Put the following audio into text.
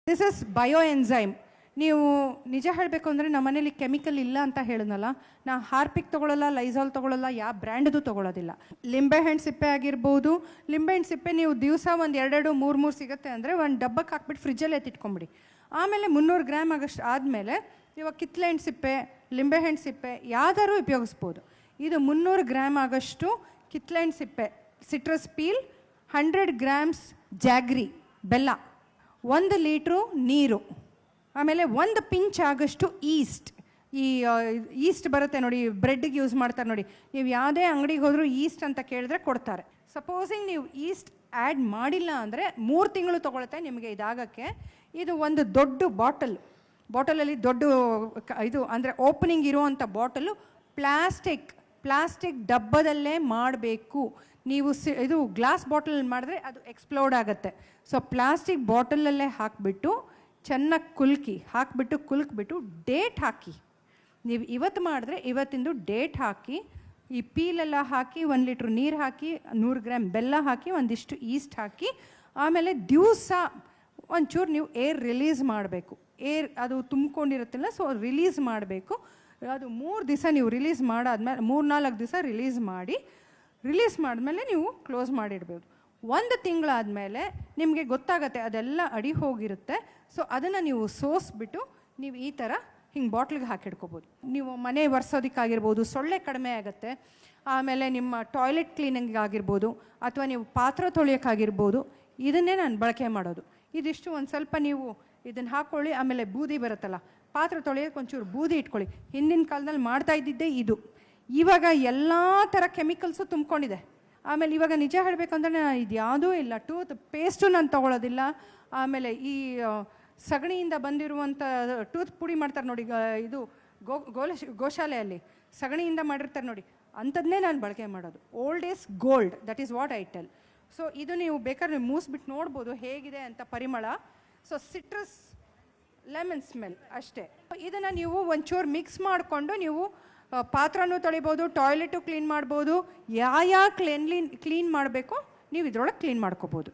This is bio enzyme. ನೀವು ನಿಜ ಹೇಳಬೇಕು ಅಂದರೆ ನಮ್ಮ ಮನೇಲಿ ಕೆಮಿಕಲ್ ಇಲ್ಲ ಅಂತ ಹೇಳಿದ್ನಲ್ಲ, ನಾ ಹಾರ್ಪಿಕ್ ತೊಗೊಳ್ಳಲ್ಲ, ಲೈಸಾಲ್ ತೊಗೊಳ್ಳಲ್ಲ, ಯಾವ ಬ್ರ್ಯಾಂಡ್ದು ತೊಗೊಳ್ಳೋದಿಲ್ಲ. ಲಿಂಬೆಹಣ್ಣು ಸಿಪ್ಪೆ ಆಗಿರ್ಬೋದು, ಲಿಂಬೆಹಣ್ಣು ಸಿಪ್ಪೆ ನೀವು ದಿವಸ ಒಂದು 2-3 ಸಿಗುತ್ತೆ ಅಂದರೆ ಒಂದು ಡಬ್ಬಕ್ಕೆ ಹಾಕ್ಬಿಟ್ಟು ಫ್ರಿಜ್ಜಲ್ಲಿ ಎತ್ತಿಟ್ಕೊಂಬಿಡಿ. ಆಮೇಲೆ 300 ಗ್ರಾಮ್ ಆಗಷ್ಟು ಆದಮೇಲೆ ಇವಾಗ ಕಿತ್ತಳೆಹಣ್ಣು ಸಿಪ್ಪೆ, ಲಿಂಬೆಹಣ್ಣು ಸಿಪ್ಪೆ ಯಾವ್ದಾದ್ರು ಉಪಯೋಗಿಸ್ಬೋದು. ಇದು 300 ಗ್ರಾಮ್ ಆಗಷ್ಟು ಕಿತ್ತಳೆಹಣ್ಣು ಸಿಪ್ಪೆ, ಸಿಟ್ರಸ್ ಪೀಲ್, 100 ಗ್ರಾಮ್ಸ್ ಜಾಗ್ರಿ ಬೆಲ್ಲ, 1 ಲೀಟ್ರು ನೀರು, ಆಮೇಲೆ 1 ಪಿಂಚ್ ಆಗಷ್ಟು ಈಸ್ಟ್. ಈ ಈಸ್ಟ್ ಬರುತ್ತೆ ನೋಡಿ, ಬ್ರೆಡ್ಗೆ ಯೂಸ್ ಮಾಡ್ತಾರೆ ನೋಡಿ. ನೀವು ಯಾವುದೇ ಅಂಗಡಿಗೆ ಹೋದರೂ ಈಸ್ಟ್ ಅಂತ ಕೇಳಿದ್ರೆ ಕೊಡ್ತಾರೆ. ಸಪೋಸಿಂಗ್ ನೀವು ಈಸ್ಟ್ ಆ್ಯಡ್ ಮಾಡಿಲ್ಲ ಅಂದರೆ 3 ತಿಂಗಳು ತೊಗೊಳುತ್ತೆ ನಿಮಗೆ ಇದಾಗಕ್ಕೆ. ಇದು ಒಂದು ದೊಡ್ಡ ಬಾಟಲಲ್ಲಿ ದೊಡ್ಡ ಇದು ಅಂದರೆ ಓಪನಿಂಗ್ ಇರುವಂಥ ಬಾಟಲು ಪ್ಲಾಸ್ಟಿಕ್ ಡಬ್ಬದಲ್ಲೇ ಮಾಡಬೇಕು. ನೀವು ಇದು ಗ್ಲಾಸ್ ಬಾಟಲ್ ಮಾಡಿದ್ರೆ ಅದು ಎಕ್ಸ್ಪ್ಲೋಡ್ ಆಗುತ್ತೆ. ಸೊ ಪ್ಲಾಸ್ಟಿಕ್ ಬಾಟಲಲ್ಲೇ ಹಾಕಿಬಿಟ್ಟು ಚೆನ್ನಾಗಿ ಕುಲ್ಕಿಬಿಟ್ಟು ಡೇಟ್ ಹಾಕಿ. ನೀವು ಇವತ್ತು ಮಾಡಿದ್ರೆ ಇವತ್ತಿಂದು ಡೇಟ್ ಹಾಕಿ, ಈ ಪೀಲೆಲ್ಲ ಹಾಕಿ, 1 ಲೀಟ್ರ್ ನೀರು ಹಾಕಿ, 100 ಗ್ರಾಮ್ ಬೆಲ್ಲ ಹಾಕಿ, ಒಂದಿಷ್ಟು ಈಸ್ಟ್ ಹಾಕಿ, ಆಮೇಲೆ ದಿವಸ ಒಂಚೂರು ನೀವು ಏರ್ ರಿಲೀಸ್ ಮಾಡಬೇಕು. ಏರ್ ಅದು ತುಂಬಿಕೊಂಡಿರುತ್ತಲ್ಲ, ಸೊ ರಿಲೀಸ್ ಮಾಡಬೇಕು. ಅದು 3 ದಿವಸ ನೀವು ರಿಲೀಸ್ ಮಾಡಾದ್ಮೇಲೆ 3-4 ದಿವಸ ರಿಲೀಸ್ ಮಾಡಿದ್ಮೇಲೆ ನೀವು ಕ್ಲೋಸ್ ಮಾಡಿಡ್ಬೋದು. 1 ತಿಂಗಳಾದಮೇಲೆ ನಿಮಗೆ ಗೊತ್ತಾಗತ್ತೆ ಅದೆಲ್ಲ ಅಡಿ ಹೋಗಿರುತ್ತೆ. ಸೊ ಅದನ್ನು ನೀವು ಸೋಸ್ಬಿಟ್ಟು ನೀವು ಈ ಥರ ಹಿಂಗೆ ಬಾಟ್ಲಿಗೆ ಹಾಕಿಡ್ಕೋಬೋದು. ನೀವು ಮನೆ ಒರೆಸೋದಕ್ಕಾಗಿರ್ಬೋದು, ಸೊಳ್ಳೆ ಕಡಿಮೆ ಆಗುತ್ತೆ. ಆಮೇಲೆ ನಿಮ್ಮ ಟಾಯ್ಲೆಟ್ ಕ್ಲೀನಿಂಗ್ ಆಗಿರ್ಬೋದು, ಅಥವಾ ನೀವು ಪಾತ್ರೆ ತೊಳೆಯೋಕ್ಕಾಗಿರ್ಬೋದು, ಇದನ್ನೇ ನಾನು ಬಳಕೆ ಮಾಡೋದು. ಇದಿಷ್ಟು ಒಂದು ಸ್ವಲ್ಪ ನೀವು ಇದನ್ನು ಹಾಕ್ಕೊಳ್ಳಿ. ಆಮೇಲೆ ಬೂದಿ ಬರುತ್ತಲ್ಲ, ಪಾತ್ರೆ ತೊಳೆಯೋಕೆ ಒಂಚೂರು ಬೂದಿ ಇಟ್ಕೊಳ್ಳಿ. ಹಿಂದಿನ ಕಾಲದಲ್ಲಿ ಮಾಡ್ತಾ ಇದ್ದಿದ್ದೇ ಇದು. ಇವಾಗ ಎಲ್ಲ ಥರ ಕೆಮಿಕಲ್ಸು ತುಂಬಿಕೊಂಡಿದೆ. ಆಮೇಲೆ ಇವಾಗ ನಿಜ ಹೇಳಬೇಕಂದ್ರೆ ಇದು ಯಾವುದೂ ಇಲ್ಲ. ಟೂತ್ ಪೇಸ್ಟು ನಾನು ತೊಗೊಳ್ಳೋದಿಲ್ಲ. ಆಮೇಲೆ ಈ ಸಗಣಿಯಿಂದ ಬಂದಿರುವಂಥ ಟೂತ್ ಪುಡಿ ಮಾಡ್ತಾರೆ ನೋಡಿ, ಇದು ಗೋಶಾಲೆಯಲ್ಲಿ ಸಗಣಿಯಿಂದ ಮಾಡಿರ್ತಾರೆ ನೋಡಿ, ಅಂಥದ್ದನ್ನೇ ನಾನು ಬಳಕೆ ಮಾಡೋದು. Old is gold, that is what I tell. So ಇದು ನೀವು ಬೇಕಾದ್ರೆ ಮೂಸ್ಬಿಟ್ಟು ನೋಡ್ಬೋದು ಹೇಗಿದೆ ಅಂತ ಪರಿಮಳ. ಸೊ ಸಿಟ್ರಸ್ ಲೆಮನ್ ಸ್ಮೆಲ್ ಅಷ್ಟೇ. ಇದನ್ನು ನೀವು ಒಂಚೂರು ಮಿಕ್ಸ್ ಮಾಡಿಕೊಂಡು ನೀವು ಪಾತ್ರನೂ ತೊಳಿಬೋದು, ಟಾಯ್ಲೆಟು ಕ್ಲೀನ್ ಮಾಡ್ಬೋದು, ಯಾವ ಕ್ಲೀನ್ ಮಾಡಬೇಕೋ ನೀವು ಇದರೊಳಗೆ ಕ್ಲೀನ್ ಮಾಡ್ಕೋಬೋದು.